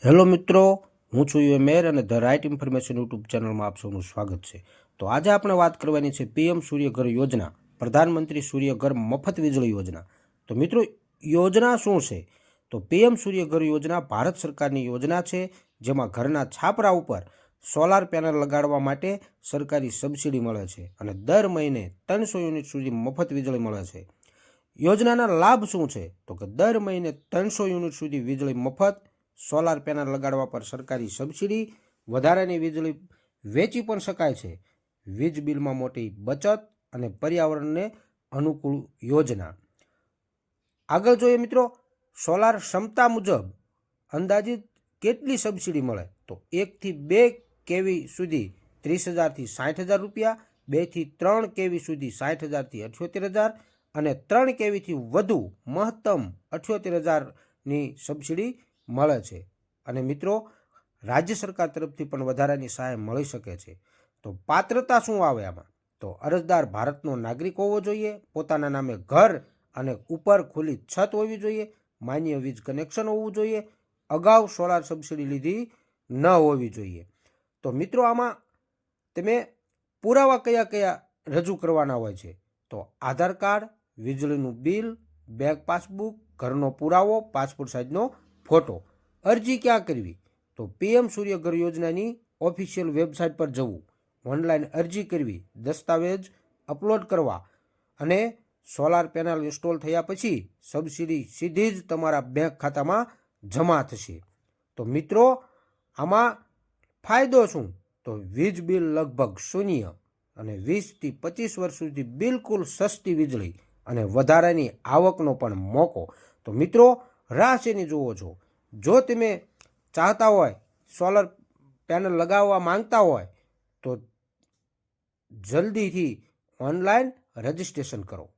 Hello મિત્રો, હું છું યુ મેર અને ધ રાઇટ ઇન્ફોર્મેશન યુટ્યુબ ચેનલમાં આપ સૌનું સ્વાગત છે. તો આજે આપણે વાત કરવાની છે પીએમ સૂર્યઘર યોજના, પ્રધાનમંત્રી સૂર્યઘર મફત વીજળી યોજના. તો મિત્રો, યોજના શું છે? તો પીએમ સૂર્યઘર યોજના ભારત સરકારની યોજના છે, જેમાં ઘરના છાપરા ઉપર સોલાર પેનલ લગાડવા માટે સરકારી સબસિડી મળે છે અને દર મહિને 300 યુનિટ સુધી મફત વીજળી મળે છે. યોજનાના લાભ શું છે? તો કે દર મહિને 300 યુનિટ સુધી વીજળી મફત, સોલાર પેનલ લગાડવા પર સરકારી સબસિડી, વધારાની વીજળી વેચી પણ શકાય છે, વીજ બિલમાં મોટી બચત અને પર્યાવરણને અનુકૂળ યોજના. આગળ જોઈએ મિત્રો, સોલાર ક્ષમતા મુજબ અંદાજિત કેટલી સબસિડી મળે? તો 1 થી 2 કેવી સુધી 30,000 થી 60,000 રૂપિયા, 2 થી 3 કેવી સુધી 60,000 થી 78,000 અને 3 કેવીથી વધુ મહત્તમ 78,000ની સબસિડી મળે છે. અને મિત્રો, રાજ્ય સરકાર તરફથી પણ વધારાની સહાય મળી શકે છે. તો પાત્રતા શું આવે આમાં? તો અરજદાર ભારતનો નાગરિક હોવો જોઈએ, પોતાના નામે ઘર અને ઉપર ખુલ્લી છત હોવી જોઈએ, માન્ય વીજ કનેક્શન હોવું જોઈએ, અગાઉ સોલાર સબસિડી લીધી ન હોવી જોઈએ. તો મિત્રો, આમાં તમે પુરાવા કયા કયા રજૂ કરવાના હોય છે? તો આધાર કાર્ડ, વીજળીનું બિલ, બેંક પાસબુક, ઘરનો પુરાવો, પાસપોર્ટ સાઇઝનો ફોટો. અરજી ક્યાં કરવી? તો પીએમ સૂર્યઘર યોજનાની ઓફિશિયલ વેબસાઇટ પર જવું, ઓનલાઈન અરજી કરવી, દસ્તાવેજ અપલોડ કરવા અને સોલાર પેનલ ઇન્સ્ટોલ થયા પછી સબસિડી સીધી જ તમારા બેંક ખાતામાં જમા થશે. તો મિત્રો, આમાં ફાયદો શું? તો વીજ બિલ લગભગ શૂન્ય અને 20 થી 25 વર્ષ સુધી બિલકુલ સસ્તી વીજળી અને વધારાની આવકનો પણ મોકો. તો મિત્રો, રાહ શેની જુઓ છો? જો તમે ચાહતા હોય, સોલર પેનલ લગાવવા માંગતા હોય, તો જલ્દીથી ઓનલાઈન રજિસ્ટ્રેશન કરો.